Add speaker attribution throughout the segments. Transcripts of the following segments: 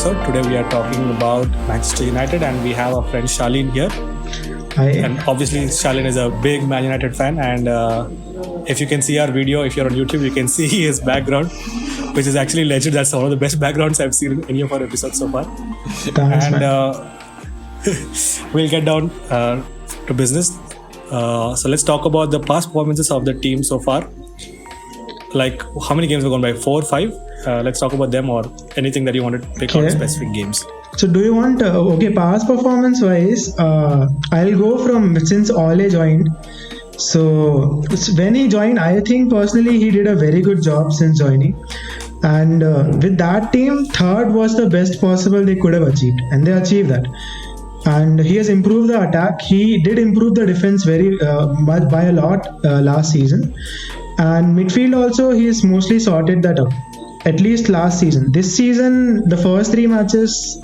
Speaker 1: episode. Today we are talking about Manchester United and we have our friend Shalin here.
Speaker 2: Hi.
Speaker 1: And obviously Shalin is a big Man United fan, and if you can see our video, if you're on YouTube, you can see his background, which is actually legit. That's one of the best backgrounds I've seen in any of our episodes so far.
Speaker 2: Thanks,
Speaker 1: And
Speaker 2: man.
Speaker 1: we'll get down to business. So let's talk about the past performances of the team so far. Like, how many games have gone by? 4, 5? Let's talk about them, or anything that you want to pick on specific games.
Speaker 2: So do you want, past performance wise, I'll go from since Ole joined. So when he joined, I think personally he did a very good job since joining. And with that team, third was the best possible they could have achieved. And they achieved that. And he has improved the attack. He did improve the defense very much by a lot last season. And midfield also, he has mostly sorted that out. At least last season. This season, the first 3 matches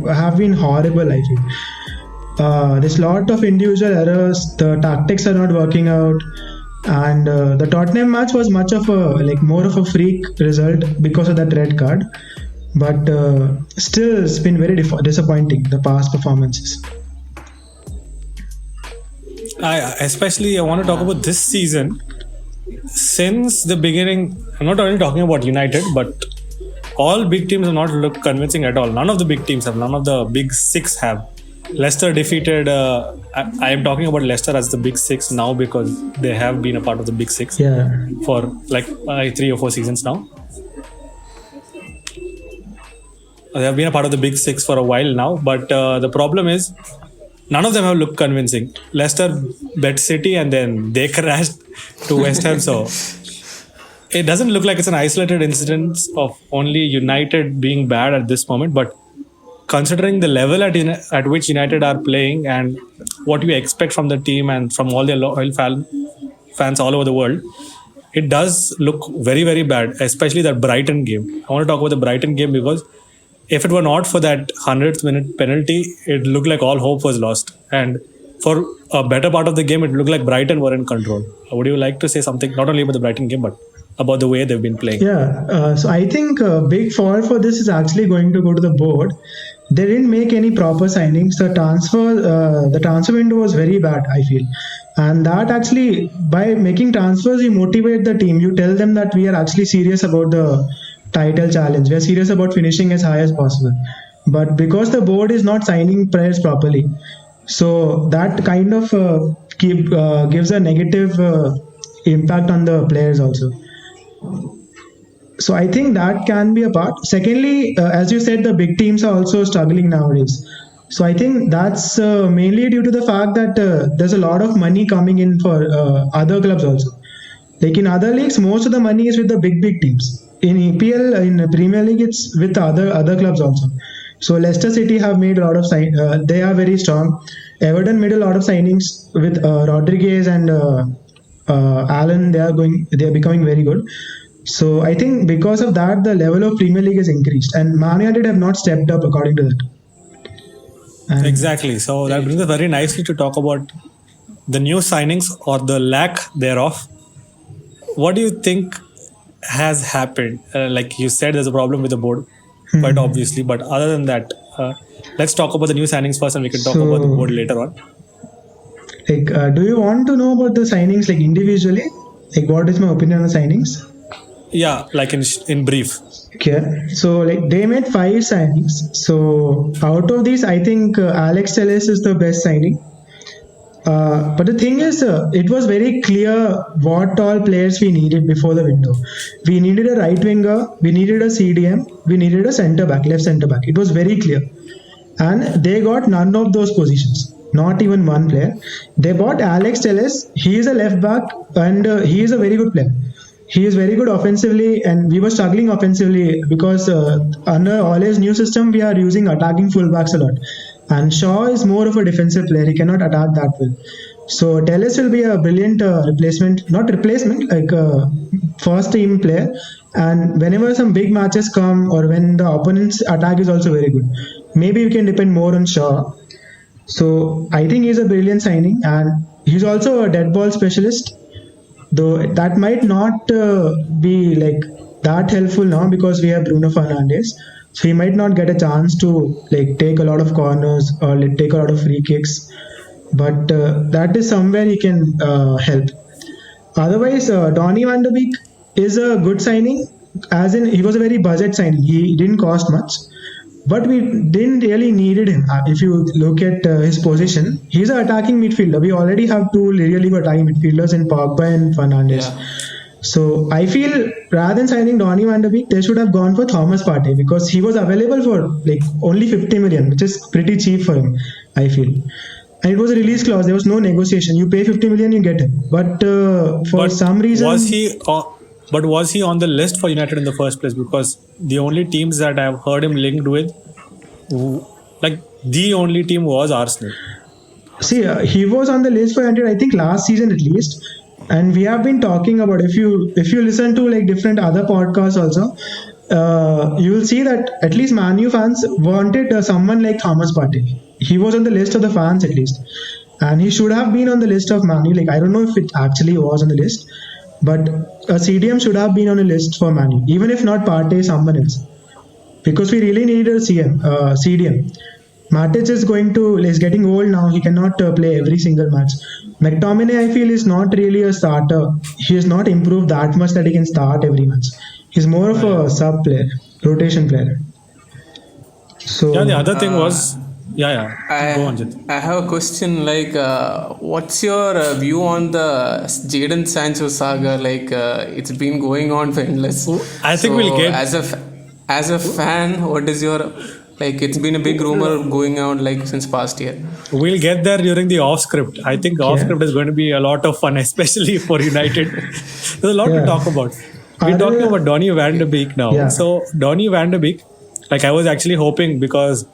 Speaker 2: have been horrible, I think. There's a lot of individual errors. The tactics are not working out. And the Tottenham match was much of more of a freak result because of that red card. But still, it's been very disappointing, the past performances.
Speaker 1: I want to talk about this season. Since the beginning, I'm not only talking about United, but all big teams have not looked convincing at all. None of the big teams have. None of the big 6 have. Leicester defeated. I am talking about Leicester as the big 6 now because they have been a part of the big 6 for like 3 or 4 seasons now. They have been a part of the big 6 for a while now, but the problem is none of them have looked convincing. Leicester bet City and then they crashed to West Ham. So it doesn't look like it's an isolated incident of only United being bad at this moment. But considering the level at which United are playing and what you expect from the team and from all their loyal fans all over the world, it does look very, very bad, especially that Brighton game. I want to talk about the Brighton game because if it were not for that 100th minute penalty, it looked like all hope was lost. And for a better part of the game, it looked like Brighton were in control. Would you like to say something, not only about the Brighton game, but about the way they've been playing?
Speaker 2: So I think a big fault for this is actually going to go to the board. They didn't make any proper signings. The transfer window was very bad, I feel. And that actually, by making transfers, you motivate the team. You tell them that we are actually serious about the title challenge. We are serious about finishing as high as possible. But because the board is not signing players properly, so that kind of gives a negative impact on the players also. So I think that can be a part. Secondly, as you said, the big teams are also struggling nowadays. So I think that's mainly due to the fact that there's a lot of money coming in for other clubs also. Like in other leagues, most of the money is with the big teams. In EPL, in the Premier League, it's with other clubs also. So Leicester City have made a lot of they are very strong. Everton made a lot of signings with Rodriguez and Allen. They are becoming very good. So I think because of that, the level of Premier League has increased, and Man United have not stepped up according to that. And
Speaker 1: exactly. So that brings us very nicely to talk about the new signings or the lack thereof. What do you think has happened? Like you said, there's a problem with the board, quite obviously. But other than that, let's talk about the new signings first, and we can talk about the board later on.
Speaker 2: Do you want to know about the signings like individually? Like, what is my opinion on the signings?
Speaker 1: Yeah, like in brief.
Speaker 2: Okay, so they made 5 signings. So out of these, I think Alex Telles is the best signing. But the thing is, it was very clear what all players we needed before the window. We needed a right winger, we needed a CDM, we needed a centre back, left centre back. It was very clear. And they got none of those positions. Not even one player. They bought Alex Telles. He is a left back and he is a very good player. He is very good offensively, and we were struggling offensively because under Ole's new system, we are using attacking fullbacks a lot. And Shaw is more of a defensive player. He cannot attack that well. So Telles will be a brilliant like a first team player. And whenever some big matches come or when the opponent's attack is also very good, maybe we can depend more on Shaw. So I think he's a brilliant signing, and he's also a dead ball specialist. Though that might not be like that helpful now because we have Bruno Fernandes. so he might not get a chance to like take a lot of corners or like, take a lot of free kicks. But that is somewhere he can help. Otherwise, Donny van de Beek is a good signing, as in he was a very budget signing. He didn't cost much, but we didn't really needed him. If you look at his position, he's an attacking midfielder. We already have two really good attacking midfielders in Pogba and Fernandes.
Speaker 3: Yeah.
Speaker 2: So I feel rather than signing Donny van de Beek, they should have gone for Thomas Partey because he was available for like only 50 million, which is pretty cheap for him, I feel. And it was a release clause. There was no negotiation. You pay 50 million, you get him. But for some reason,
Speaker 1: was he? But was he on the list for United in the first place? Because the only teams that I've heard him linked with, like the only team was Arsenal.
Speaker 2: See, he was on the list for United, I think last season at least. And we have been talking about, if you listen to like different other podcasts also, you will see that at least Man U fans wanted someone like Thomas Partey. He was on the list of the fans at least, and he should have been on the list of Man U. Like I don't know if it actually was on the list, but a CDM should have been on a list for Man U, even if not Partey, someone else, because we really need a CDM. Matic is getting old now. He cannot play every single match. McTominay, I feel, is not really a starter. He has not improved that much that he can start every match. He's more of a sub player, rotation player. So
Speaker 1: Yeah, the other thing was, go on, Jit.
Speaker 3: I have a question. Like, what's your view on the Jadon Sancho saga? Like, it's been going on for endless.
Speaker 1: I think we'll get-
Speaker 3: as a fan. What is your like? It's been a big rumor going on like since past year.
Speaker 1: We'll get there during the off script. I think off script is going to be a lot of fun, especially for United. There's a lot to talk about. We're talking about Donny van de Beek now.
Speaker 2: Yeah.
Speaker 1: So Donny van de Beek, like I was actually hoping, because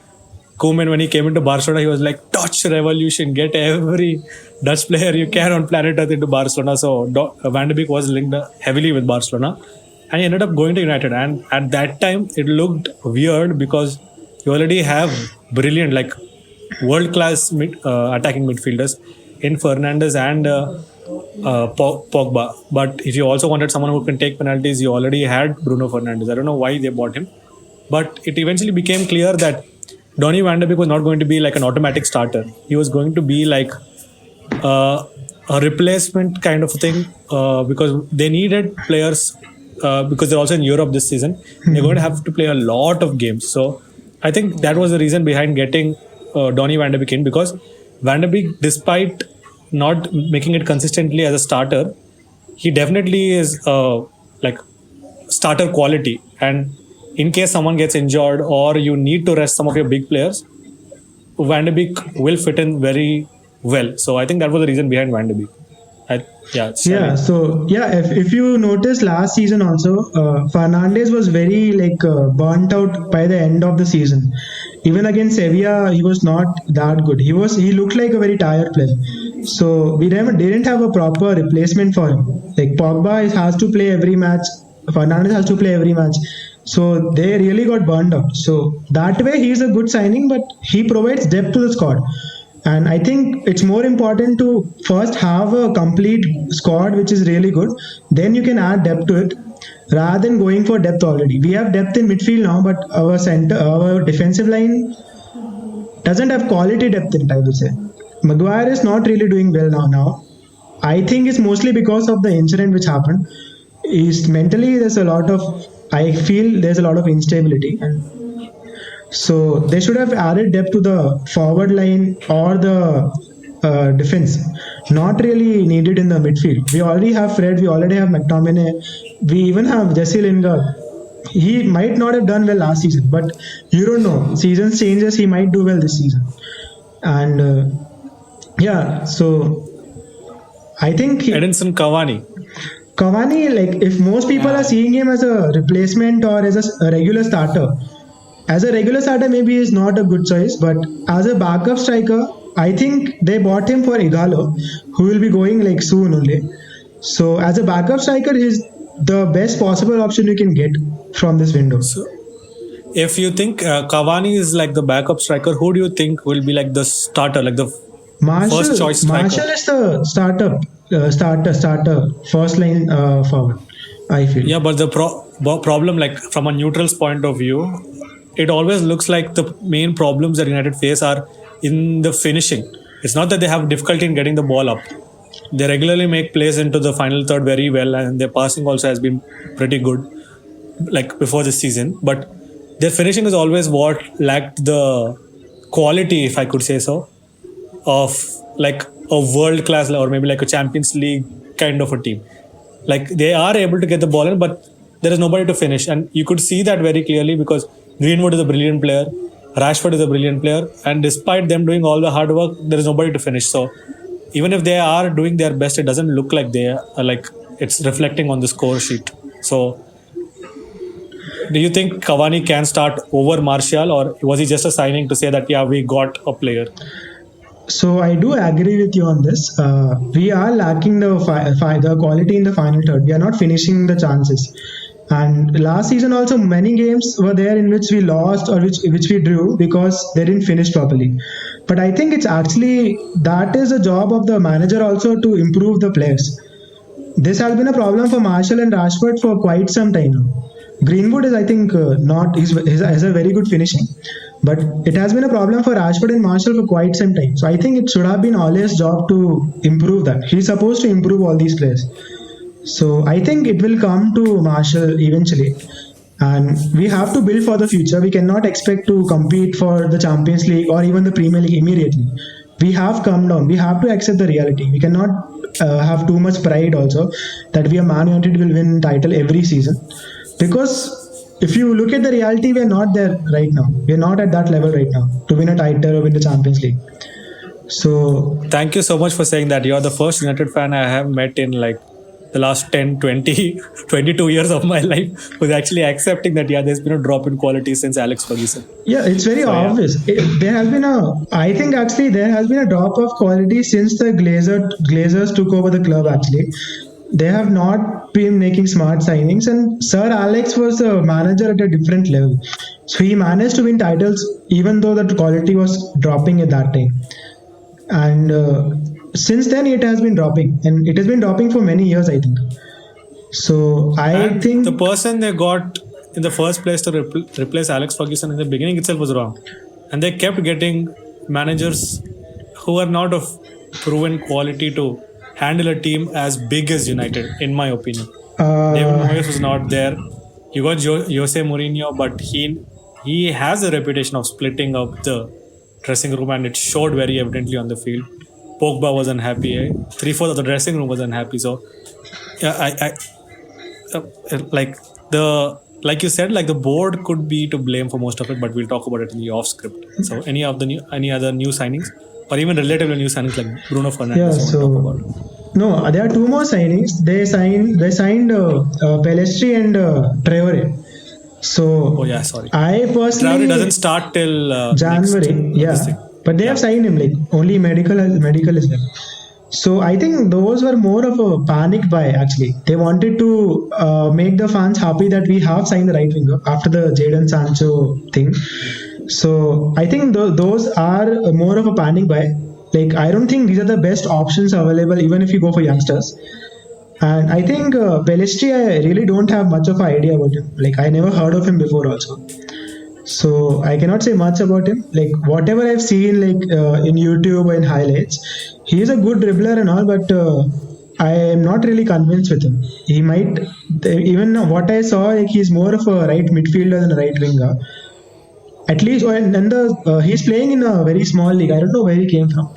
Speaker 1: Koeman, when he came into Barcelona, he was like, Dutch revolution, get every Dutch player you can on planet Earth into Barcelona. So Van de Beek was linked heavily with Barcelona, and he ended up going to United. And at that time, it looked weird because you already have brilliant, like world-class attacking midfielders in Fernandes and Pogba. But if you also wanted someone who can take penalties, you already had Bruno Fernandes. I don't know why they bought him, but it eventually became clear that Donny van de Beek was not going to be like an automatic starter. He was going to be like a replacement kind of thing, because they needed players, because they're also in Europe this season. They're going to have to play a lot of games. So I think that was the reason behind getting Donny van de Beek in, because Van de Beek, despite not making it consistently as a starter, he definitely is like starter quality. And in case someone gets injured or you need to rest some of your big players, Van de Beek will fit in very well. So I think that was the reason behind Van de Beek.
Speaker 2: If you notice last season also, Fernandes was very burnt out by the end of the season. Even against Sevilla, he was not that good. He looked like a very tired player. So we didn't have a proper replacement for him. Like Pogba has to play every match, Fernandes has to play every match. So they really got burned out. So that way he's a good signing, but he provides depth to the squad. And I think it's more important to first have a complete squad which is really good. Then you can add depth to it rather than going for depth already. We have depth in midfield now, but our defensive line doesn't have quality depth in it, I would say. Maguire is not really doing well now. I think it's mostly because of the incident which happened. Mentally, I feel there's a lot of instability. And so they should have added depth to the forward line or the defense. Not really needed in the midfield. We already have Fred, we already have McTominay, we even have Jesse Lingard. He might not have done well last season, but you don't know. Seasons changes, he might do well this season. And so I think
Speaker 1: Edinson Cavani,
Speaker 2: if most people are seeing him as a replacement or as a regular starter, maybe he's not a good choice, but as a backup striker, I think they bought him for Ighalo, who will be going soon only. So as a backup striker, he's the best possible option you can get from this window.
Speaker 1: So if you think Cavani is like the backup striker, who do you think will be like the starter, like the first choice striker?
Speaker 2: Martial is the starter, first line forward, I feel.
Speaker 1: Yeah, but the problem, like from a neutral's point of view, it always looks like the main problems that United face are in the finishing. It's not that they have difficulty in getting the ball up. They regularly make plays into the final third very well, and their passing also has been pretty good, like before this season. But their finishing is always what lacked the quality, if I could say so, of like a world class or maybe like a Champions League kind of a team. Like they are able to get the ball in, but there is nobody to finish, and you could see that very clearly because Greenwood is a brilliant player, Rashford is a brilliant player, and despite them doing all the hard work, there is nobody to finish. So even if they are doing their best, it doesn't look like they are like it's reflecting on the score sheet. So do you think Cavani can start over Martial, or was he just a signing to say that yeah, we got a player?
Speaker 2: So I do agree with you on this. We are lacking the quality in the final third. We are not finishing the chances. And last season also many games were there in which we lost or which we drew because they didn't finish properly. But I think it's actually that is a job of the manager also to improve the players. This has been a problem for Martial and Rashford for quite some time now. Greenwood is, I think, not has a very good finishing, but it has been a problem for Rashford and Martial for quite some time. So I think it should have been Ole's job to improve that. He's supposed to improve all these players. So I think it will come to Martial eventually, and we have to build for the future. We cannot expect to compete for the Champions League or even the Premier League immediately. We have come down. We have to accept the reality. We cannot have too much pride also that we are Man United will win title every season. Because if you look at the reality, we are not there right now. We are not at that level right now to win a title or win the Champions League. So
Speaker 1: thank you so much for saying that. You're the first United fan I have met in like the last 10, 20, 22 years of my life who's actually accepting that yeah, there's been a drop in quality since Alex Ferguson.
Speaker 2: Yeah, it's very obvious. There has been I think actually there has been a drop of quality since the Glazers took over the club actually. They have not been making smart signings, and Sir Alex was a manager at a different level. So he managed to win titles even though the quality was dropping at that time. And since then it has been dropping, and it has been dropping for many years, I think. So I think
Speaker 1: the person they got in the first place to replace Alex Ferguson in the beginning itself was wrong, and they kept getting managers who are not of proven quality to handle a team as big as United, in my opinion. David Moyes was not there. You got Jose Mourinho, but he has a reputation of splitting up the dressing room, and it showed very evidently on the field. Pogba was unhappy. 3/4 of the dressing room was unhappy. So, yeah, like you said, like the board could be to blame for most of it, but we'll talk about it in the off script. So, any other new signings, or even relatively new signings like Bruno Fernandes?
Speaker 2: Yeah,
Speaker 1: Talk about.
Speaker 2: No, there are two more signings. They signed Pellistri and Traore. So
Speaker 1: Oh yeah, sorry.
Speaker 2: I personally
Speaker 1: Traore doesn't start till
Speaker 2: January.
Speaker 1: next,
Speaker 2: But they have signed him, like only medical is left. So I think those were more of a panic buy actually. They wanted to make the fans happy that we have signed the right winger after the Jadon Sancho thing. So I think those are more of a panic buy. Like I don't think these are the best options available even if you go for youngsters. And I think Pellistri, I really don't have much of an idea about him. Like I never heard of him before also. So I cannot say much about him. Like whatever I've seen, like in YouTube or in highlights, he is a good dribbler and all, but I am not really convinced with him. He might even what I saw, like he's more of a right midfielder than a right winger. At least, and he's playing in a very small league. I don't know where he came from,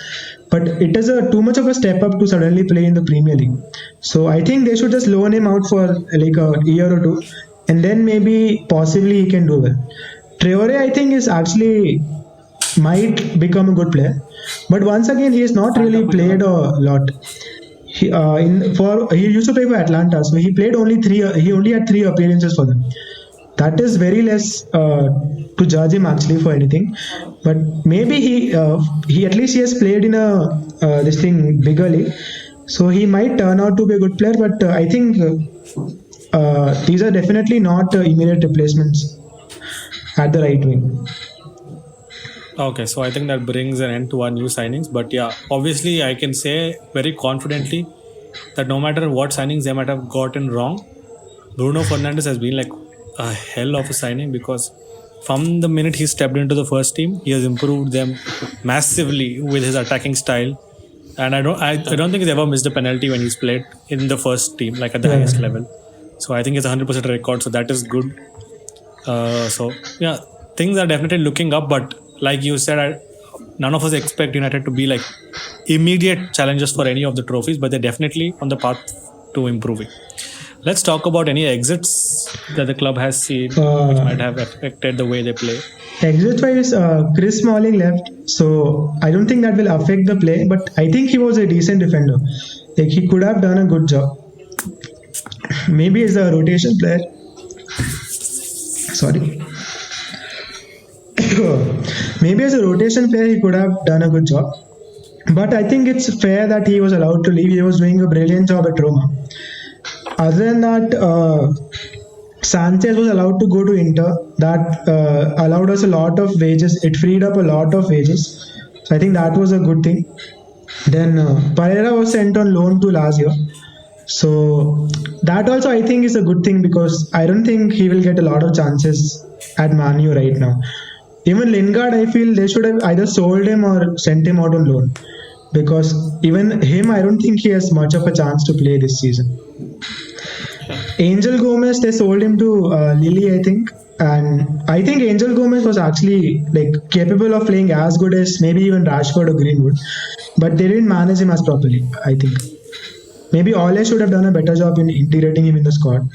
Speaker 2: but it is too much of a step up to suddenly play in the Premier League. So I think they should just loan him out for like a year or two, and then maybe possibly he can do well. Traore, I think, is actually might become a good player, but once again, he has not really played a lot. He used to play for Atlanta, so he played only he only had 3 appearances for them. That is very less to judge him actually for anything. But maybe he at least he has played in a bigger league, so he might turn out to be a good player. But I think these are definitely not immediate replacements at the right wing.
Speaker 1: Okay, so I think that brings an end to our new signings. But yeah, obviously I can say very confidently that no matter what signings they might have gotten wrong, Bruno Fernandes has been like a hell of a signing, because from the minute he stepped into the first team, he has improved them massively with his attacking style. And I don't think he's ever missed a penalty when he's played in the first team, like at the highest level. So I think it's 100% record. So that is good. So yeah, things are definitely looking up. But like you said, none of us expect United to be like immediate challengers for any of the trophies, but they're definitely on the path to improving. Let's talk about any exits that the club has seen which might have affected the way they play.
Speaker 2: Exit wise, Chris Smalling left, so I don't think that will affect the play. But I think he was a decent defender. Like he could have done a good job. Maybe as a rotation player. Sorry. Maybe as a rotation player, he could have done a good job. But I think it's fair that he was allowed to leave. He was doing a brilliant job at Roma. Other than that, Sanchez was allowed to go to Inter. That allowed us a lot of wages. It freed up a lot of wages. So I think that was a good thing. Then Pereira was sent on loan to Lazio. So that also I think is a good thing because I don't think he will get a lot of chances at Man U right now. Even Lingard, I feel they should have either sold him or sent him out on loan. Because even him, I don't think he has much of a chance to play this season. Angel Gomez, they sold him to Lille, I think. And I think Angel Gomez was actually like capable of playing as good as maybe even Rashford or Greenwood. But they didn't manage him as properly, I think. Maybe Ole should have done a better job in integrating him in the squad.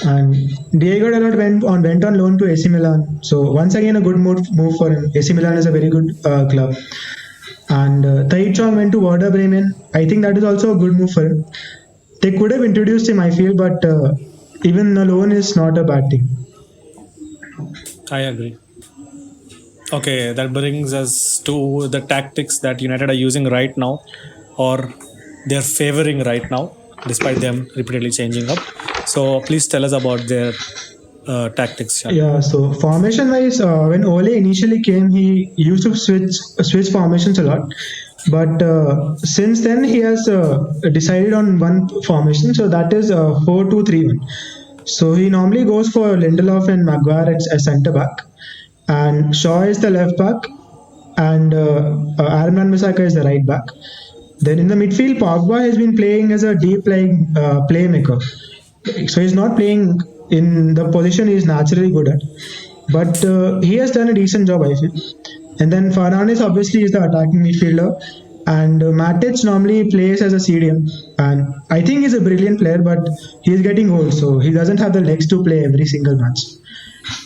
Speaker 2: And Diego Dalot went on loan to AC Milan. So once again, a good move for him. AC Milan is a very good club. And Tai Chong went to Werder Bremen. I think that is also a good move for him. They could have introduced him, I feel, but even a loan is not a bad thing.
Speaker 1: I agree. Okay, that brings us to the tactics that United are using right now, or they're favoring right now, despite them repeatedly changing up. So please tell us about their tactics. Shan.
Speaker 2: Yeah, so formation wise, when Ole initially came, he used to switch formations a lot. But since then, he has decided on one formation, so that is 4-2-3-1. So he normally goes for Lindelof and Maguire as centre back, and Shaw is the left back, and Aaron Wan-Bissaka is the right back. Then in the midfield, Pogba has been playing as a deep lying playmaker. So he's not playing in the position he's naturally good at. But he has done a decent job, I feel. And then Fernandes obviously is the attacking midfielder. And Matic normally plays as a CDM. And I think he's a brilliant player, but he's getting old. So he doesn't have the legs to play every single match.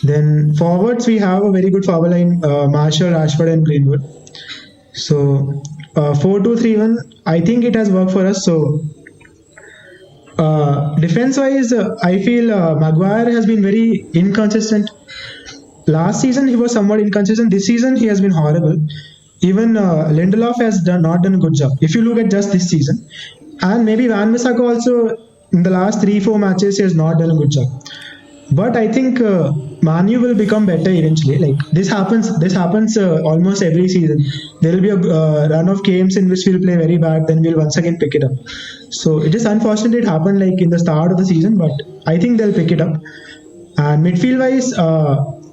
Speaker 2: Then forwards, we have a very good forward line, Martial, Rashford and Greenwood. So 4-2-3-1, I think it has worked for us. So defense-wise, I feel Maguire has been very inconsistent. Last season he was somewhat inconsistent. This season he has been horrible. Even Lindelof has not done a good job. If you look at just this season, and maybe Wan-Bissaka also in the last 3-4 matches he has not done a good job. But I think Man U will become better eventually. Like this happens almost every season. There will be a run of games in which we'll play very bad, then we'll once again pick it up. So it is unfortunate it happened like in the start of the season, but I think they'll pick it up. And midfield wise,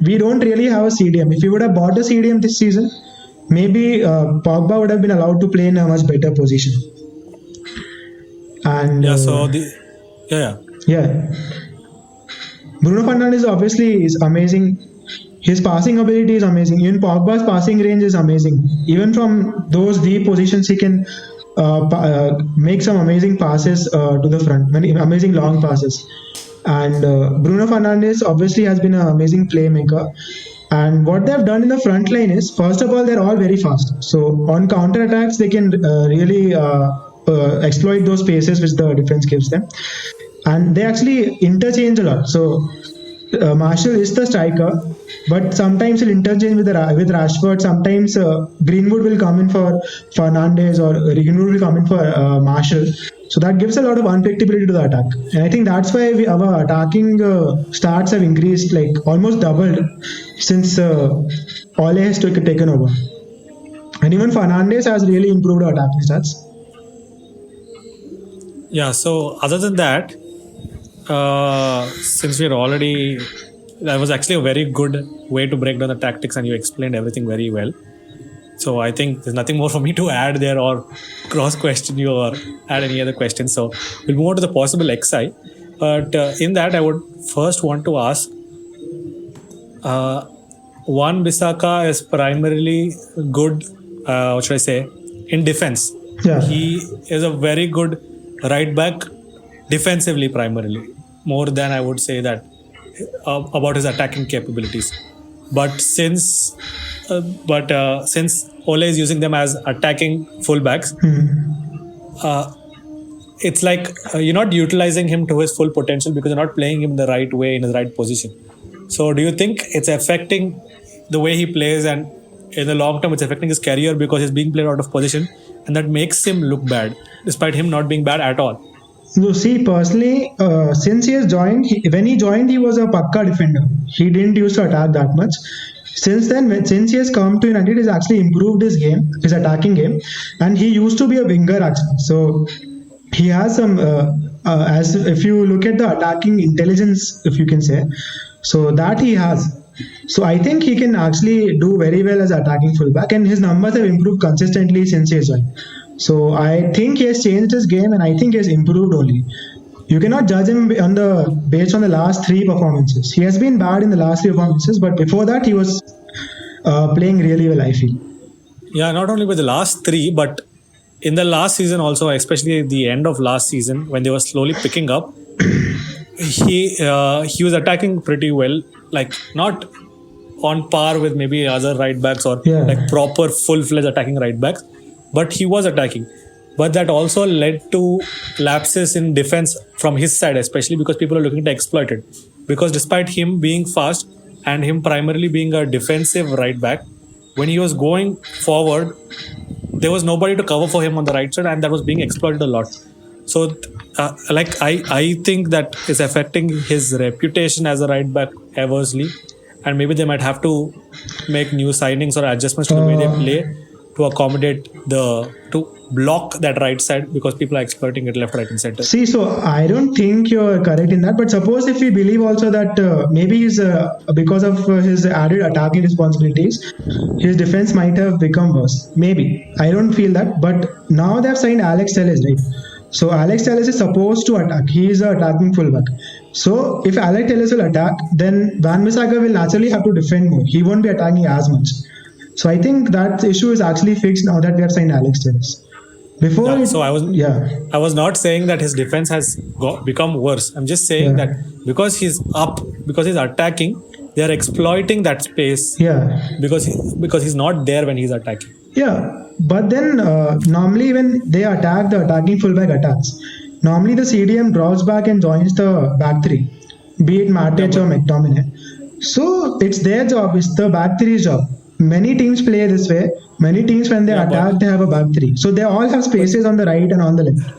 Speaker 2: we don't really have a CDM. If we would have bought a CDM this season, maybe Pogba would have been allowed to play in a much better position. And Bruno Fernandes obviously is amazing. His passing ability is amazing. Even Pogba's passing range is amazing. Even from those deep positions, he can make some amazing passes to the front, many amazing long passes. And Bruno Fernandes obviously has been an amazing playmaker. And what they've done in the front line is, first of all, they're all very fast. So on counter attacks, they can really exploit those spaces which the defense gives them. And they actually interchange a lot. So Martial is the striker, but sometimes he'll interchange with Rashford. Sometimes Greenwood will come in for Fernandes, or Greenwood will come in for Martial. So that gives a lot of unpredictability to the attack. And I think that's why our attacking starts have increased, like almost doubled since Ole has taken over. And even Fernandes has really improved our attacking stats.
Speaker 1: Yeah, so other than that, since we're already that was actually a very good way to break down the tactics, and you explained everything very well. So I think there's nothing more for me to add there or cross question you or add any other questions. So we'll move on to the possible XI. But in that, I would first want to ask, Wan Bissaka is primarily good, what should I say, in defense.
Speaker 2: Yeah.
Speaker 1: He is a very good right back defensively primarily, more than I would say that about his attacking capabilities. But since Ole is using them as attacking fullbacks, it's like you're not utilizing him to his full potential because you're not playing him the right way in his right position. So do you think it's affecting the way he plays, and in the long term it's affecting his career because he's being played out of position, and that makes him look bad despite him not being bad at all?
Speaker 2: So see, personally, since he has joined, when he joined, he was a pakka defender. He didn't used to attack that much. Since then, since he has come to United, he's actually improved his game, his attacking game, and he used to be a winger actually. So he has some, as if you look at the attacking intelligence, if you can say, so that he has. So I think he can actually do very well as attacking fullback, and his numbers have improved consistently since he has joined. So I think he has changed his game, and I think he has improved only. You cannot judge him based on the last 3 performances. He has been bad in the last 3 performances, but before that he was playing really well, I feel.
Speaker 1: Yeah, not only with the last 3, but in the last season also, especially at the end of last season when they were slowly picking up, he was attacking pretty well, like not on par with maybe other right backs or like proper full-fledged attacking right backs, but he was attacking. But that also led to lapses in defense from his side, especially because people are looking to exploit it. Because despite him being fast and him primarily being a defensive right back, when he was going forward, there was nobody to cover for him on the right side, and that was being exploited a lot. So, I think that is affecting his reputation as a right back adversely, and maybe they might have to make new signings or adjustments to the way they play to accommodate to block that right side, because people are exploiting it left, right, and center.
Speaker 2: See, so I don't think you're correct in that. But suppose if we believe also that maybe he's because of his added attacking responsibilities, his defense might have become worse. Maybe. I don't feel that. But now they've signed Alex Telles, right? So Alex Telles is supposed to attack. He is an attacking fullback. So if Alex Telles will attack, then Wan Bissaka will naturally have to defend more. He won't be attacking as much. So I think that issue is actually fixed now that we have signed Alex Telles. Before,
Speaker 1: I was not saying that his defense has become worse. I'm just saying that because he's up, because he's attacking, they are exploiting that space. Because he's not there when he's attacking.
Speaker 2: But then normally when they attack, the attacking fullback attacks. Normally the CDM drops back and joins the back 3, be it Matic or McTominay. So it's their job, it's the back 3's job. Many teams play this way. Many teams, when they attack, they have a back 3. So they all have spaces on the right and on the left.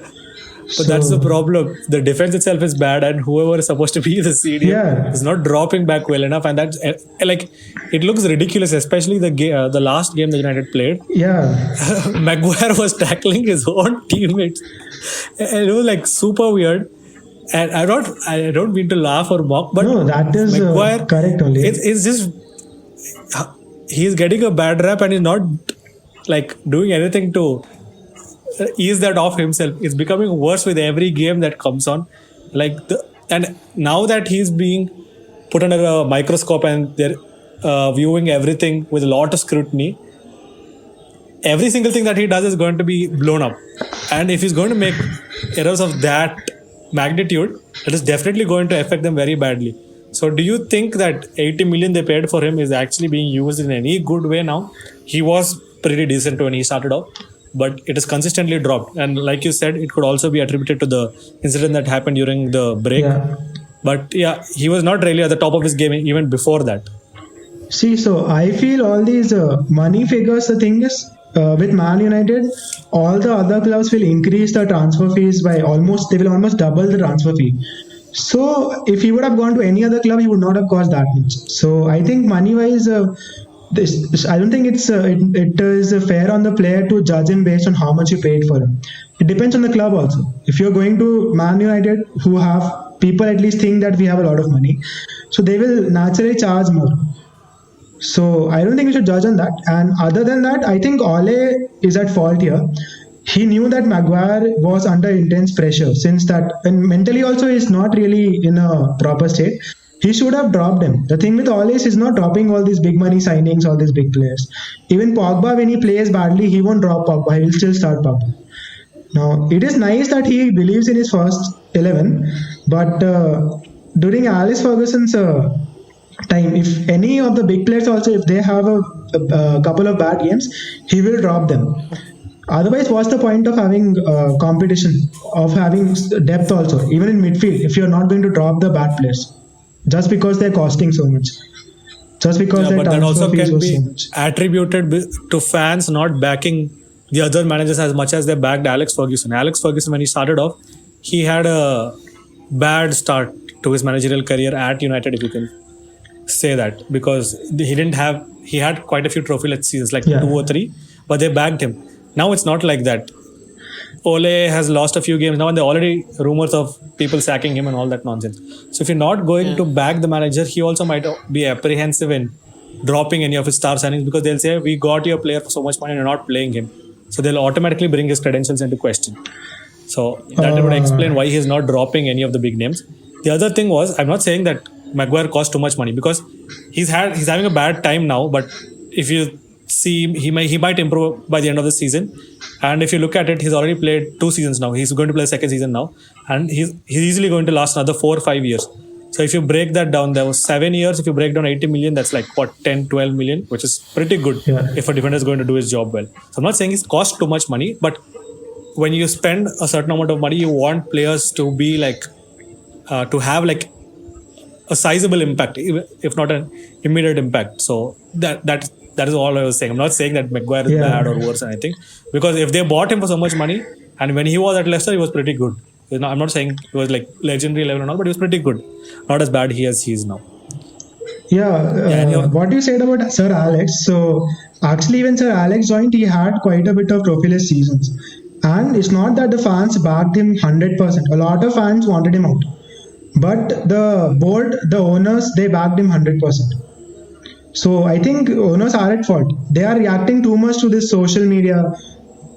Speaker 1: But that's the problem. The defense itself is bad, and whoever is supposed to be the CDM is not dropping back well enough, and that's like it looks ridiculous. Especially the last game that United played. Maguire was tackling his own teammates, and it was like super weird. And I don't mean to laugh or mock, but
Speaker 2: no, that is Maguire, correct only.
Speaker 1: It's just he's getting a bad rap, and he's not like doing anything to ease that off himself. It's becoming worse with every game that comes on. And now that he's being put under a microscope and they're viewing everything with a lot of scrutiny, every single thing that he does is going to be blown up. And if he's going to make errors of that magnitude, it is definitely going to affect them very badly. So do you think that 80 million they paid for him is actually being used in any good way now? He was pretty decent when he started off, but it is consistently dropped. And like you said, it could also be attributed to the incident that happened during the break. But he was not really at the top of his game even before that.
Speaker 2: See, so I feel all these money figures, the thing is, with Man United, all the other clubs will increase the transfer fees by they will almost double the transfer fee. So if he would have gone to any other club, he would not have cost that much. So I think money-wise, I don't think it is fair on the player to judge him based on how much you paid for him. It depends on the club also. If you're going to Man United, who have people at least think that we have a lot of money, so they will naturally charge more. So I don't think we should judge on that. And other than that, I think Ole is at fault here. He knew that Maguire was under intense pressure since that, and mentally also he's not really in a proper state. He should have dropped him. The thing with Ole is he's not dropping all these big money signings, all these big players. Even Pogba, when he plays badly, he won't drop Pogba. He will still start Pogba. Now, it is nice that he believes in his first 11, but during Alex Ferguson's time, if any of the big players also, if they have a couple of bad games, he will drop them. Otherwise, what's the point of having competition, of having depth also, even in midfield, if you're not going to drop the bad players just because they're costing so much, just because their
Speaker 1: but that
Speaker 2: transfer
Speaker 1: also
Speaker 2: fees
Speaker 1: can
Speaker 2: was
Speaker 1: be
Speaker 2: so much.
Speaker 1: attributed to fans not backing the other managers as much as they backed Alex Ferguson. Alex Ferguson, when he started off, he had a bad start to his managerial career at United, if you can say that, because he had quite a few trophy-less seasons, like 2 or 3, but they backed him. Now it's not like that. Ole has lost a few games now, and there are already rumors of people sacking him and all that nonsense. So if you're not going to back the manager, he also might be apprehensive in dropping any of his star signings, because they'll say, we got your player for so much money and you're not playing him. So they'll automatically bring his credentials into question. So that would explain why he's not dropping any of the big names. The other thing was, I'm not saying that Maguire cost too much money, because he's having a bad time now, but if you see, he might improve by the end of the season. And if you look at it, he's already played 2 seasons now. He's going to play the second season now, and he's easily going to last another 4 or 5 years. So if you break that down, there was 7 years. If you break down 80 million, that's like 10, 12 million, which is pretty good if a defender is going to do his job well. So I'm not saying it's cost too much money, but when you spend a certain amount of money, you want players to be like, to have like a sizable impact, if not an immediate impact. So that is all I was saying. I'm not saying that Maguire is bad or worse or anything, because if they bought him for so much money, and when he was at Leicester, he was pretty good. I'm not saying he was like legendary level and all, but he was pretty good. Not as bad he is now.
Speaker 2: What you said about Sir Alex, so actually when Sir Alex joined, he had quite a bit of trophy-less seasons. And it's not that the fans backed him 100%. A lot of fans wanted him out. But the board, the owners, they backed him 100%. So I think owners are at fault. They are reacting too much to this social media.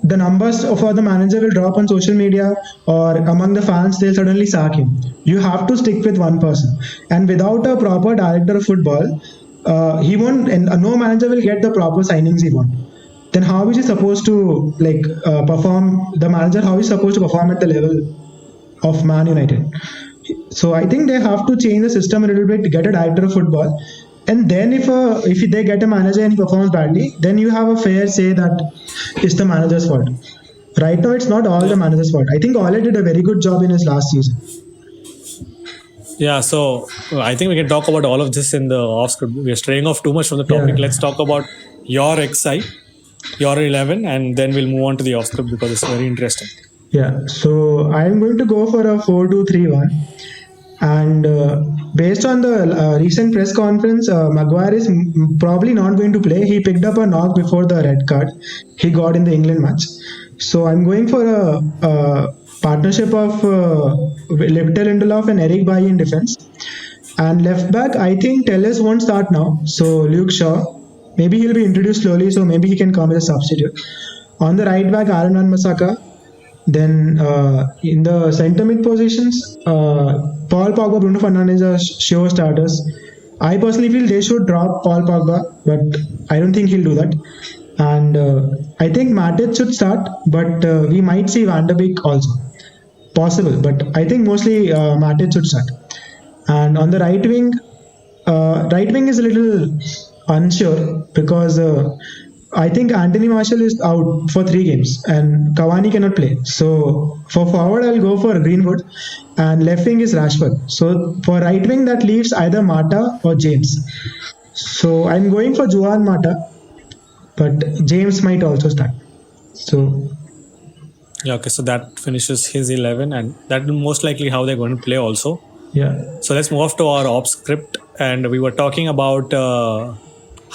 Speaker 2: The numbers for the manager will drop on social media, or among the fans, they'll suddenly sack him. You have to stick with one person. And without a proper director of football, he won't, and no manager will get the proper signings he wants. Then how is he supposed to perform? The manager, how is he supposed to perform at the level of Man United? So I think they have to change the system a little bit to get a director of football. And then if they get a manager and he performs badly, then you have a fair say that it's the manager's fault. Right now, it's not all the manager's fault. I think Ole did a very good job in his last season.
Speaker 1: Yeah, so I think we can talk about all of this in the off script. We are straying off too much from the topic. Let's talk about your XI, your 11, and then we'll move on to the off script because it's very interesting.
Speaker 2: Yeah, so I'm going to go for a 4-2-3-1. And based on the recent press conference, Maguire is probably not going to play. He picked up a knock before the red card he got in the England match. So I'm going for a partnership of Victor Lindelof and Eric Bailly in defense. And left back, I think Telles won't start now. So Luke Shaw, maybe he'll be introduced slowly, so maybe he can come as a substitute. On the right back, Aaron Wan-Bissaka. Then in the centre mid positions, Paul Pogba, Bruno Fernandes are sure starters. I personally feel they should drop Paul Pogba, but I don't think he'll do that. And I think Matic should start, but we might see Van der Beek also. Possible, but I think mostly Matic should start. And on the right wing is a little unsure because I think Anthony Martial is out for 3 games and Cavani cannot play. So for forward, I'll go for Greenwood, and left wing is Rashford. So for right wing, that leaves either Mata or James. So I'm going for Juan Mata, but James might also start. So
Speaker 1: yeah, okay, so that finishes his 11, and that will most likely how they're going to play also.
Speaker 2: Yeah.
Speaker 1: So let's move off to our ops script, and we were talking about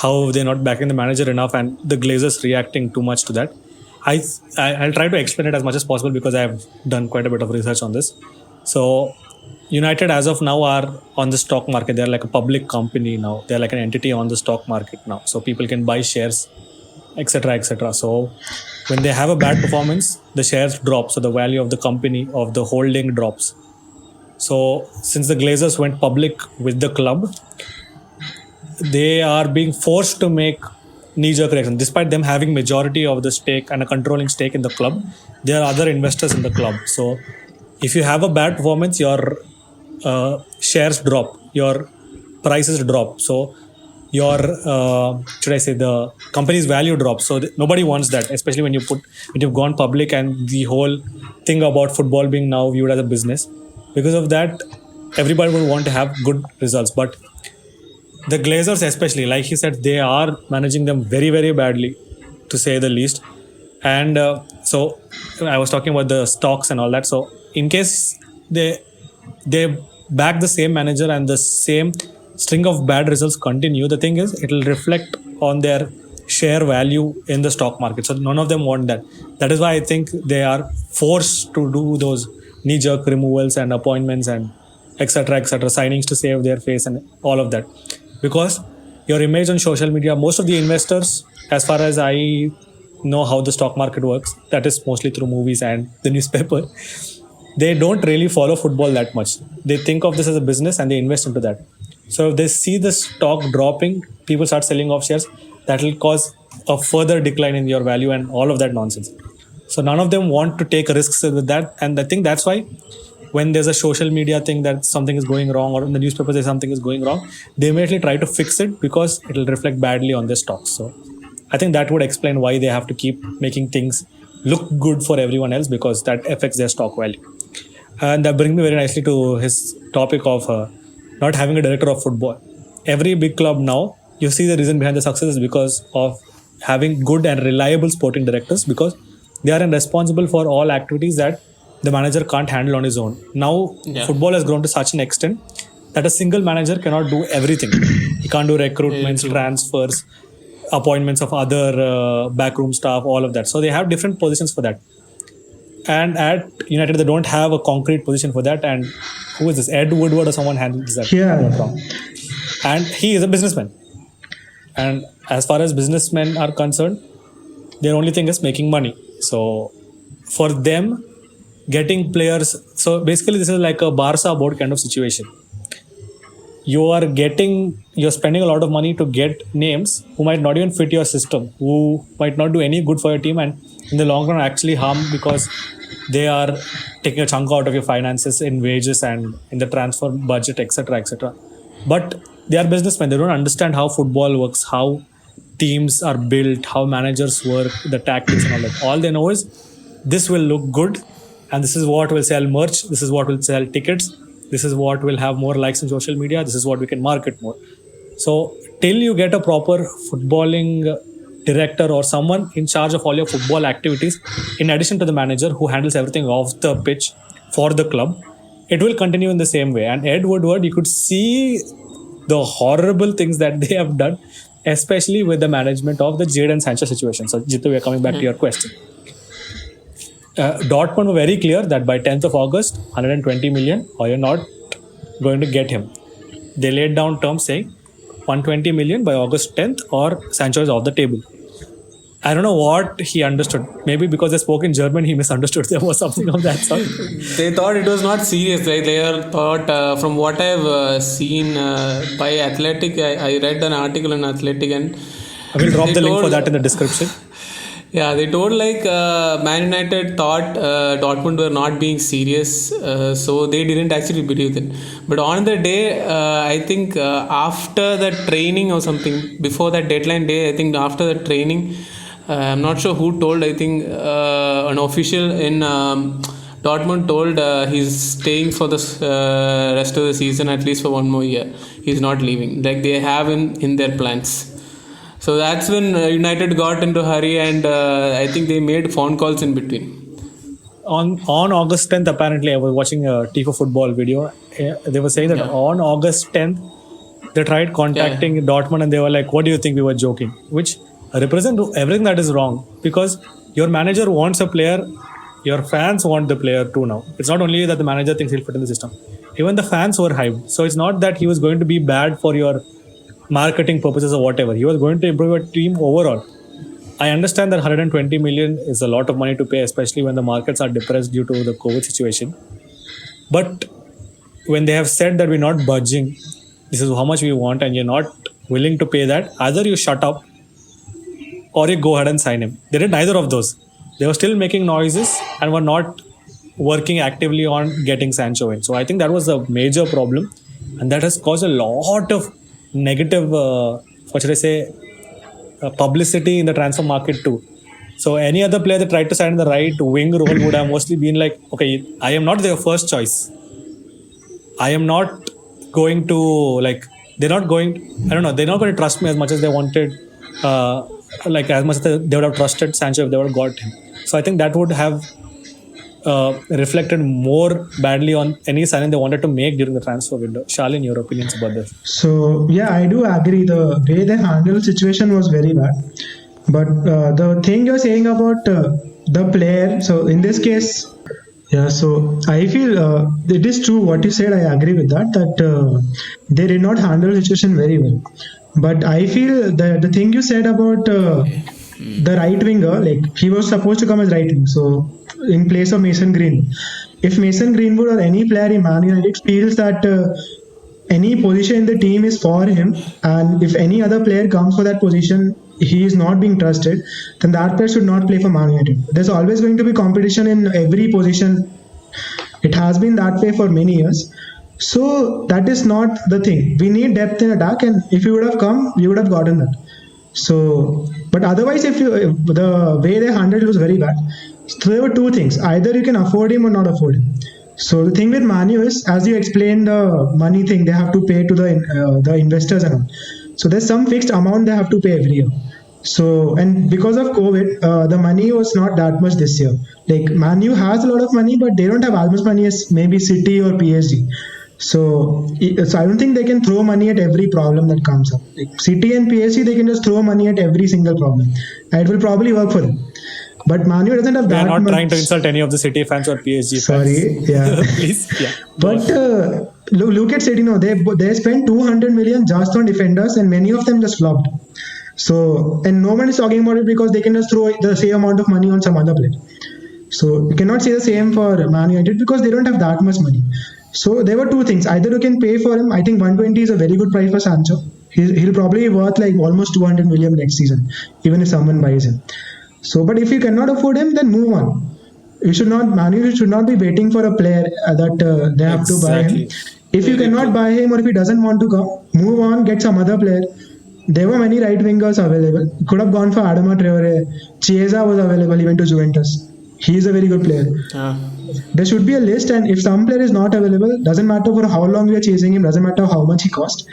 Speaker 1: how they're not backing the manager enough and the Glazers reacting too much to that. I'll try to explain it as much as possible because I've done quite a bit of research on this. So United as of now are on the stock market. They're like a public company now. They're like an entity on the stock market now. So people can buy shares, etc., etc. So when they have a bad performance, the shares drop. So the value of the company, of the holding, drops. So since the Glazers went public with the club, they are being forced to make knee-jerk reaction. Despite them having majority of the stake and a controlling stake in the club, there are other investors in the club. So if you have a bad performance, your shares drop, your prices drop. So your should I say the company's value drops. So nobody wants that, especially when you've gone public and the whole thing about football being now viewed as a business. Because of that, everybody would want to have good results. But the Glazers, especially, like he said, they are managing them very, very badly, to say the least. And so I was talking about the stocks and all that. So in case they back the same manager and the same string of bad results continue, the thing is it will reflect on their share value in the stock market. So none of them want that. That is why I think they are forced to do those knee-jerk removals and appointments and etc., signings to save their face and all of that. Because your image on social media, most of the investors, as far as I know how the stock market works, that is mostly through movies and the newspaper, they don't really follow football that much. They think of this as a business and they invest into that. So if they see the stock dropping, people start selling off shares, that will cause a further decline in your value and all of that nonsense. So none of them want to take risks with that. And I think that's why when there's a social media thing that something is going wrong, or in the newspaper say something is going wrong, they immediately try to fix it because it will reflect badly on their stocks. So I think that would explain why they have to keep making things look good for everyone else, because that affects their stock value. And that brings me very nicely to his topic of not having a director of football. Every big club now, you see the reason behind the success is because of having good and reliable sporting directors, because they are responsible for all activities that the manager can't handle on his own. Now, football has grown to such an extent that a single manager cannot do everything. He can't do recruitments, transfers, appointments of other backroom staff, all of that. So they have different positions for that. And at United, they don't have a concrete position for that. And who is this? Ed Woodward or someone handles that?
Speaker 2: Yeah.
Speaker 1: And he is a businessman. And as far as businessmen are concerned, their only thing is making money. So for them, getting players, so basically this is like a Barca board kind of situation. You're spending a lot of money to get names who might not even fit your system, who might not do any good for your team, and in the long run actually harm, because they are taking a chunk out of your finances in wages and in the transfer budget, etc. But they are businessmen. They don't understand how football works, how teams are built, how managers work, the tactics and all that. All they know is this will look good, and this is what will sell merch, this is what will sell tickets, this is what will have more likes on social media, this is what we can market more. So till you get a proper footballing director or someone in charge of all your football activities, in addition to the manager who handles everything off the pitch for the club, it will continue in the same way. And Ed Woodward, you could see the horrible things that they have done, especially with the management of the Jadon Sancho situation. So Jitu, we are coming back to your question. Dortmund were very clear that by 10th of August, 120 million, or you're not going to get him. They laid down terms saying 120 million by August 10th, or Sancho is off the table. I don't know what he understood. Maybe because they spoke in German, he misunderstood them or something of that sort.
Speaker 3: They thought it was not serious. Right? They thought, from what I've seen by Athletic, I read an article in Athletic, and
Speaker 1: I will drop the link for that in the description.
Speaker 3: Yeah, they told like Man United thought Dortmund were not being serious, so they didn't actually believe it. But on the day, I think after the training or something, before that deadline day, I think after the training, I'm not sure who told, I think an official in Dortmund told he's staying for the rest of the season, at least for one more year. He's not leaving. Like they have him in their plans. So that's when United got into a hurry, and I think they made phone calls in between.
Speaker 1: On August 10th, apparently, I was watching a Tifo football video. They were saying that on August 10th, they tried contacting Dortmund, and they were like, what do you think? We were joking, which represents everything that is wrong, because your manager wants a player, your fans want the player too now. It's not only that the manager thinks he'll fit in the system. even the fans were hyped. So it's not that he was going to be bad for your marketing purposes or whatever. He was going to improve your team overall. I understand that 120 million is a lot of money to pay, especially when the markets are depressed due to the COVID situation. But when they have said that we're not budging, this is how much we want, and you're not willing to pay that, either you shut up or you go ahead and sign him. They did neither of those. They were still making noises and were not working actively on getting Sancho in. So I think that was a major problem, and that has caused a lot of negative, what should I say, publicity in the transfer market too. So any other player that tried to sign in the right wing role would have mostly been like, okay, I am not their first choice. I am not going to like. They're not going. I don't know. They're not going to trust me as much as they wanted. Like as much as they would have trusted Sancho if they would have got him. So I think that would have reflected more badly on any signing they wanted to make during the transfer window. Shalin, your opinions about this?
Speaker 2: So yeah, I do agree. The way they handled the situation was very bad. But the thing you're saying about the player, so in this case, yeah, so I feel it is true what you said. I agree with that. That they did not handle the situation very well. But I feel the thing you said about the right winger, like he was supposed to come as right wing, so in place of Mason Greenwood. If Mason Greenwood or any player in Man United feels that any position in the team is for him, and if any other player comes for that position, he is not being trusted, then that player should not play for Man United. There's always going to be competition in every position. It has been that way for many years. So that is not the thing. We need depth in attack, and if you would have come, you would have gotten that. So, but otherwise, if the way they handled it was very bad. So there were two things: either you can afford him or not afford him. So the thing with Manu is, as you explained, the money thing they have to pay to the investors and all. So there's some fixed amount they have to pay every year. So, and because of COVID, the money was not that much this year. Like Manu has a lot of money, but they don't have as much money as maybe City or PSG. So I don't think they can throw money at every problem that comes up. Like City and PSG, they can just throw money at every single problem, and it will probably work for them. But Manu doesn't have that much.
Speaker 1: We are not trying to insult any of the City fans or PSG fans.
Speaker 2: Sorry, yeah.
Speaker 1: Please, yeah.
Speaker 2: But look at City now. They spent 200 million just on defenders, and many of them just flopped. So, and no one is talking about it because they can just throw the same amount of money on some other player. So you cannot say the same for Man United because they don't have that much money. So there were two things. Either you can pay for him. I think 120 is a very good price for Sancho. He'll probably be worth like almost 200 million next season, even if someone buys him. So, but if you cannot afford him, then move on. You should not. Man United should not be waiting for a player that they have to buy him. If you cannot buy him, or if he doesn't want to come, move on. Get some other player. There were many right wingers available. Could have gone for Adama Traore. Chiesa was available. He went to Juventus. He is a very good player. There should be a list, and if some player is not available, doesn't matter for how long we are chasing him, doesn't matter how much he cost.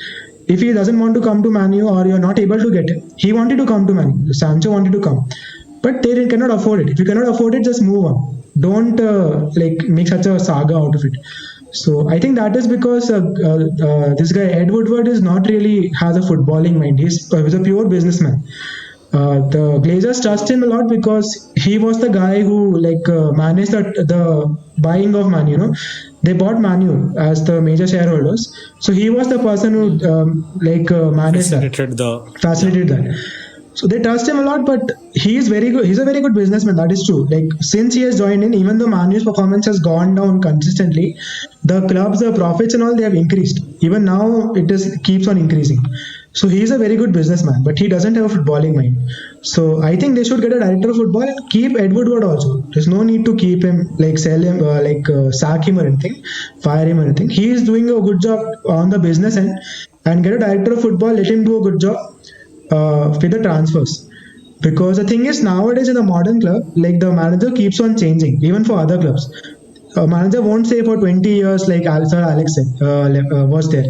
Speaker 2: If he doesn't want to come to Man U or you're not able to get him, he wanted to come to Man U. Sancho wanted to come, but they cannot afford it. If you cannot afford it, just move on. Don't make such a saga out of it. So I think that is because this guy Ed Woodward is not really has a footballing mind. He's a pure businessman. The Glazers trust him a lot because he was the guy who managed the buying of Man U. They bought Man U as the major shareholders, so he was the person who managed facilitated that. So they trust him a lot, but he is very good. He's a very good businessman. That is true. Like since he has joined in, even though Man U's performance has gone down consistently, the clubs, the profits and all, they have increased. Even now, keeps on increasing. So he is a very good businessman, but he doesn't have a footballing mind. So I think they should get a director of football and keep Ed Woodward also. There's no need to keep him, sell him, sack him or anything, fire him or anything. He is doing a good job on the business end, and get a director of football, let him do a good job with the transfers. Because the thing is, nowadays in a modern club, the manager keeps on changing, even for other clubs. A manager won't stay for 20 years like Sir Alex was there.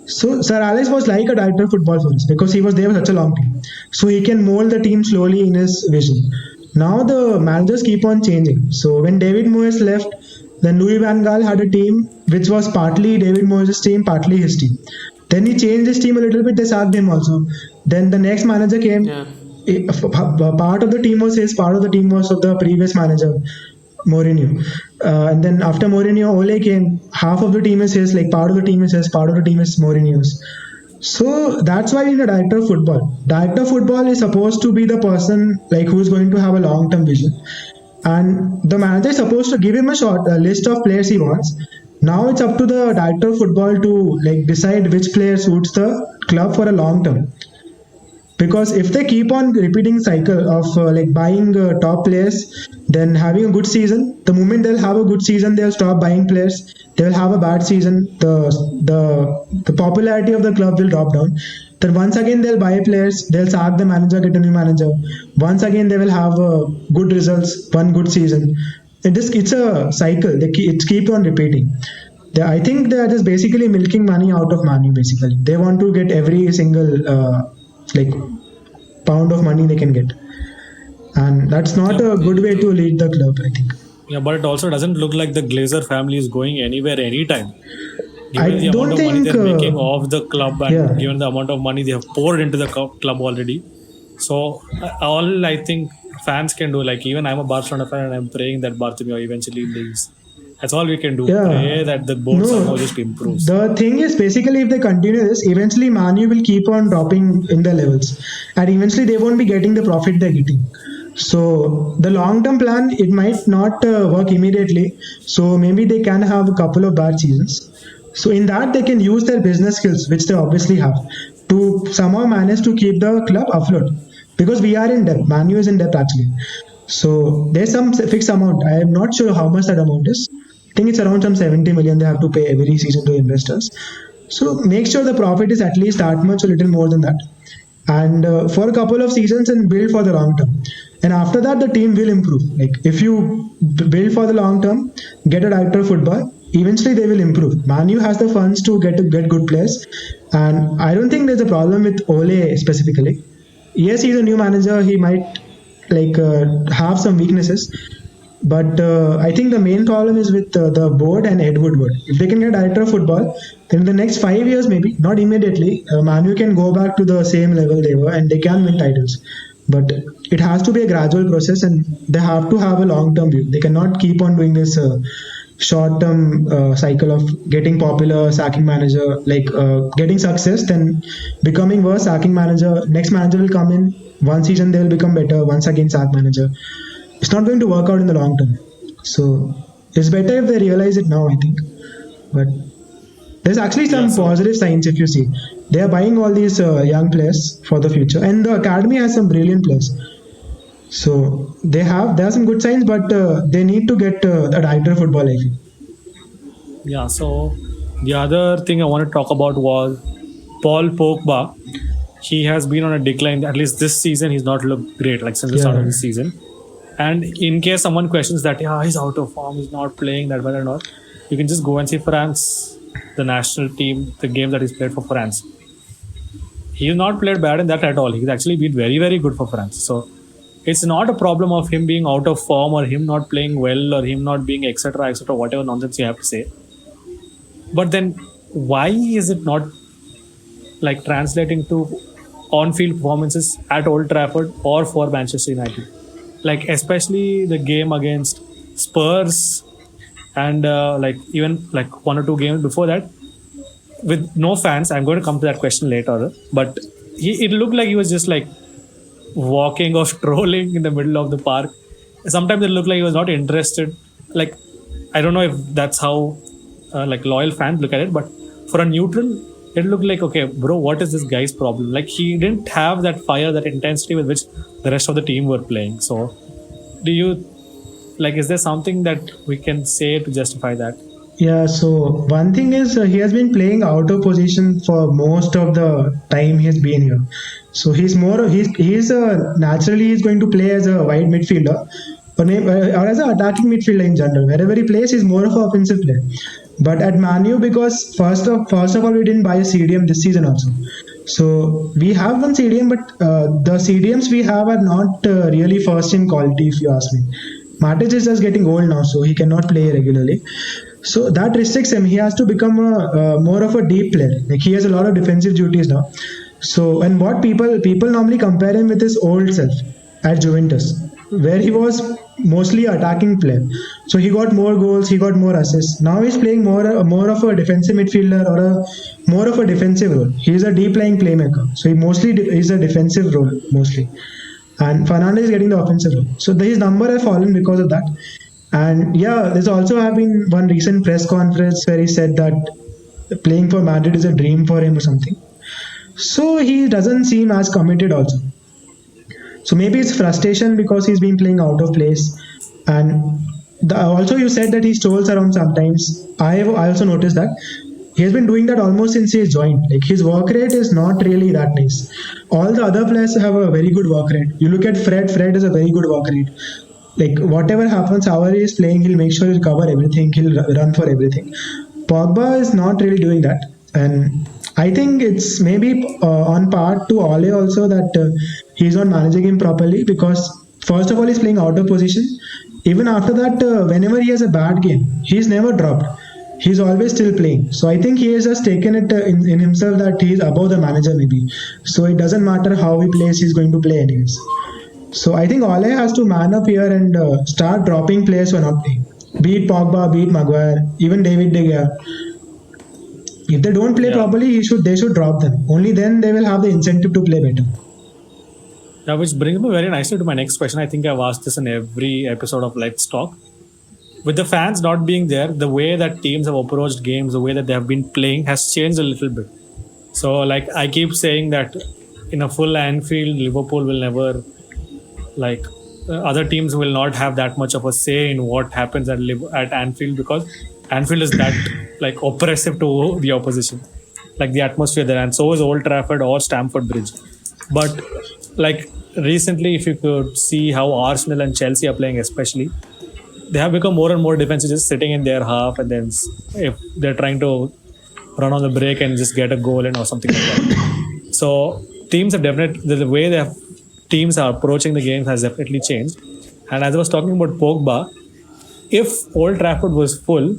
Speaker 2: So Sir Alex was like a director of football for us because he was there for such a long time. So he can mold the team slowly in his vision. Now the managers keep on changing. So when David Moyes left, then Louis van Gaal had a team which was partly David Moyes' team, partly his team. Then he changed his team a little bit, they sacked him also. Then the next manager came. Part of the team was his, part of the team was of the previous manager. Mourinho. And then after Mourinho, Ole came. Half of the team is his, like part of the team is his, part of the team is Mourinho's. So that's why we need a director of football. Director of football is supposed to be the person like who's going to have a long-term vision, and the manager is supposed to give him a list of players he wants. Now it's up to the director of football to like decide which player suits the club for a long term. Because if they keep on repeating cycle of like buying top players, then having a good season, the moment they'll have a good season, they'll stop buying players. They will have a bad season. The popularity of the club will drop down. Then once again they'll buy players. They'll sack the manager, get a new manager. Once again they will have good results, one good season. And it's a cycle. It keeps on repeating. I think they are just basically milking money out of money. Basically, they want to get every single like pound of money they can get, and that's not a good way to lead the club, I think.
Speaker 1: Yeah, but it also doesn't look like the Glazer family is going anywhere anytime. Given the
Speaker 2: don't
Speaker 1: amount of money
Speaker 2: think,
Speaker 1: they're making off the club, and
Speaker 2: yeah.
Speaker 1: given the amount of money they have poured into the club already, so all I think fans can do, like even I'm a Barcelona fan and I'm praying that Bartomeu eventually leaves. That's all we can do.
Speaker 2: Yeah.
Speaker 1: Pray that the board somehow just improves.
Speaker 2: The thing is, basically, if they continue this, eventually Manu will keep on dropping in the levels, and eventually they won't be getting the profit they're getting. So the long-term plan, it might not work immediately. So maybe they can have a couple of bad seasons. So in that, they can use their business skills, which they obviously have, to somehow manage to keep the club afloat. Because we are in debt. Manu is in debt actually. So there's some fixed amount. I am not sure how much that amount is. I think it's around some 70 million they have to pay every season to investors. So make sure the profit is at least that much, a little more than that. And for a couple of seasons and build for the long term. And after that, the team will improve. Like if you build for the long term, get a director of football, eventually they will improve. Manu has the funds to get good players. And I don't think there's a problem with Ole specifically. Yes, he's a new manager. He might like have some weaknesses. But I think the main problem is with the board and Ed Woodward. If they can get a director of football, then in the next 5 years, maybe, not immediately, Manu can go back to the same level they were and they can win titles. But it has to be a gradual process and they have to have a long-term view. They cannot keep on doing this short-term cycle of getting popular, sacking manager, like getting success, then becoming worse, sacking manager. Next manager will come in, one season they will become better, once again sack manager. It's not going to work out in the long term. So it's better if they realize it now, I think. But there's actually some positive signs if you see. They are buying all these young players for the future. And the academy has some brilliant players. So there are some good signs, but they need to get a director of football, I feel.
Speaker 1: Yeah, so the other thing I want to talk about was Paul Pogba. He has been on a decline. At least this season, he's not looked great, like since the start of the season. And in case someone questions that, he's out of form, he's not playing that well and all, you can just go and see France, the national team, the game that he's played for France. He's not played bad in that at all. He's actually been very, very good for France. So it's not a problem of him being out of form or him not playing well or him not being etc., whatever nonsense you have to say. But then why is it not like translating to on-field performances at Old Trafford or for Manchester United? Like especially the game against Spurs and like even like one or two games before that with no fans. I'm going to come to that question later, but it looked like he was just like walking or strolling in the middle of the park. Sometimes it looked like he was not interested. Like I don't know if that's how like loyal fans look at it, but for a neutral, it looked like, okay, bro, what is this guy's problem? Like he didn't have that fire, that intensity with which the rest of the team were playing. So do you like, is there something that we can say to justify that?
Speaker 2: Yeah, so one thing is he has been playing out of position for most of the time he's been here. So he's naturally he's going to play as a wide midfielder or as an attacking midfielder in general. Wherever he plays, he's more of an offensive player. But at Man U, because first of all, we didn't buy a CDM this season also. So we have one CDM, but the CDMs we have are not really first in quality, if you ask me. Matic is just getting old now, so he cannot play regularly. So that restricts him. He has to become more of a deep player. Like he has a lot of defensive duties now. So, and what people normally compare him with his old self at Juventus, where he was mostly attacking player. So he got more goals, he got more assists. Now he's playing more of a defensive midfielder or more of a defensive role. He's a deep lying playmaker. So he mostly is a defensive role mostly. And Fernandes is getting the offensive role. So his number has fallen because of that. And yeah, there's also have been one recent press conference where he said that playing for Madrid is a dream for him or something. So he doesn't seem as committed also. So maybe it's frustration because he's been playing out of place. And also you said that he strolls around sometimes. I also noticed that. He has been doing that almost since he joined. Like his work rate is not really that nice. All the other players have a very good work rate. You look at Fred has a very good work rate. Like whatever happens, however he is playing, he'll make sure he'll cover everything, he'll run for everything. Pogba is not really doing that. And I think it's maybe on part to Ole also that he's not managing him properly because first of all he's playing out of position. Even after that, whenever he has a bad game, he's never dropped. He's always still playing. So I think he has just taken it in himself that he's above the manager maybe. So it doesn't matter how he plays, he's going to play anyways. So I think Ole has to man up here and start dropping players who are not playing. Be it Pogba, be it Maguire, even David De Gea. If they don't play properly, they should drop them. Only then they will have the incentive to play better.
Speaker 1: Yeah, which brings me very nicely to my next question. I think I've asked this in every episode of Let's Talk. With the fans not being there, the way that teams have approached games, the way that they have been playing has changed a little bit. So, like I keep saying that in a full Anfield, Liverpool will never, other teams will not have that much of a say in what happens at Anfield because Anfield is that oppressive to the opposition, like the atmosphere there, and so is Old Trafford or Stamford Bridge. But recently, if you could see how Arsenal and Chelsea are playing, especially, they have become more and more defensive, just sitting in their half, and then if they're trying to run on the break and just get a goal or something like that. So teams have definitely, the way teams are approaching the games has definitely changed. And as I was talking about Pogba, if Old Trafford was full,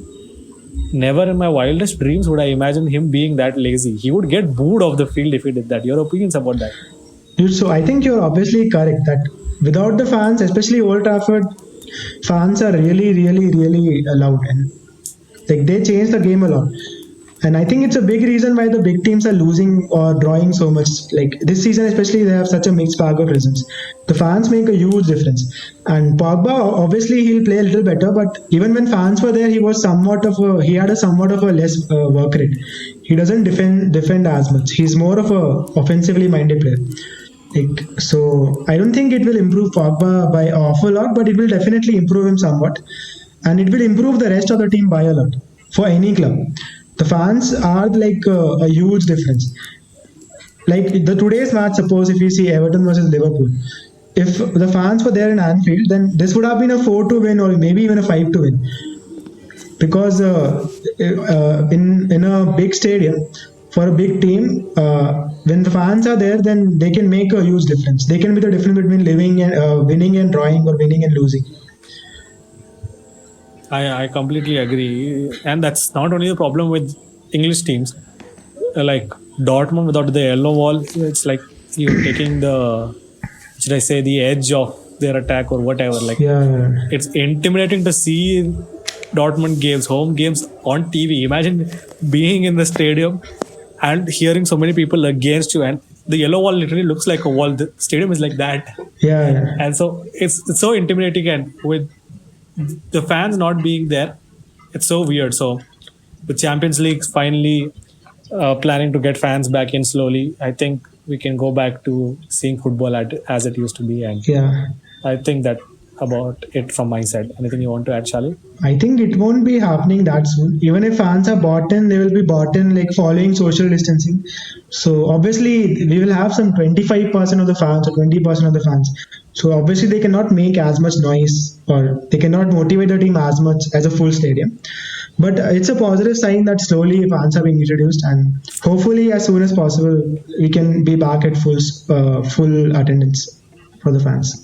Speaker 1: never in my wildest dreams would I imagine him being that lazy. He would get booed off the field if he did that. Your opinions about that?
Speaker 2: Dude, so I think you're obviously correct that without the fans, especially Old Trafford, fans are really, really, really loud and they change the game a lot. And I think it's a big reason why the big teams are losing or drawing so much. Like this season, especially, they have such a mixed bag of results. The fans make a huge difference. And Pogba, obviously, he'll play a little better. But even when fans were there, he had a somewhat of a less work rate. He doesn't defend as much. He's more of a offensively minded player. So I don't think it will improve Pogba by an awful lot, but it will definitely improve him somewhat. And it will improve the rest of the team by a lot for any club. The fans are a huge difference. Today's match, suppose if you see Everton versus Liverpool, if the fans were there in Anfield, then this would have been a 4-2 win or maybe even a 5-2 win. Because in a big stadium, for a big team, when the fans are there, then they can make a huge difference. They can be the difference between winning and drawing or winning and losing.
Speaker 1: I completely agree. And that's not only the problem with English teams. Like Dortmund without the yellow wall, it's like you're taking the edge of their attack or whatever. It's intimidating to see Dortmund games, home games on TV. Imagine being in the stadium and hearing so many people against you, and the yellow wall literally looks like a wall. The stadium is like that.
Speaker 2: Yeah.
Speaker 1: And so it's so intimidating, and with the fans not being there, it's so weird. So the Champions League finally planning to get fans back in slowly. I think we can go back to seeing football as it used to be. And I think that about it from my side. Anything you want to add, Shali?
Speaker 2: I think it won't be happening that soon. Even if fans are bought in, they will be bought in following social distancing. So obviously we will have some 25% of the fans or 20% of the fans. So obviously they cannot make as much noise or they cannot motivate the team as much as a full stadium. But it's a positive sign that slowly fans are being introduced, and hopefully as soon as possible we can be back at full attendance for the fans.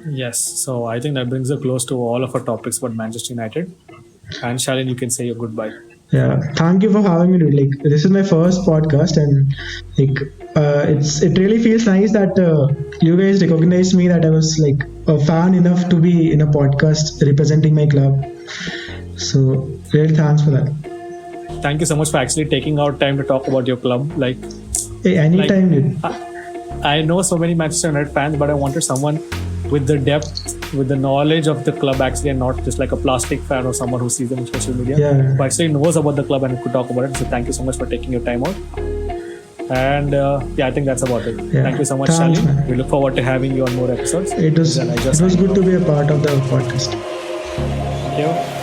Speaker 1: Yes, so I think that brings us close to all of our topics about Manchester United. And Shalin, you can say your goodbye.
Speaker 2: Yeah, thank you for having me, dude. This is my first podcast, and it really feels nice that you guys recognized me, that I was a fan enough to be in a podcast representing my club. So really thanks for that.
Speaker 1: Thank you so much for actually taking out time to talk about your club. Like,
Speaker 2: Hey, anytime, dude.
Speaker 1: I know so many Manchester United fans, but I wanted someone with the depth, with the knowledge of the club actually, and not just like a plastic fan or someone who sees them on social media,
Speaker 2: Yeah.
Speaker 1: who actually knows about the club and could talk about it. So thank you so much for taking your time out. And yeah, I think that's about it.
Speaker 2: Yeah.
Speaker 1: Thank you so much,
Speaker 2: Thanks,
Speaker 1: Shaleen.
Speaker 2: man.
Speaker 1: We look forward to having you on more episodes.
Speaker 2: It was
Speaker 1: Then I just
Speaker 2: good
Speaker 1: sign
Speaker 2: to be a part of the podcast.
Speaker 1: off. Thank you.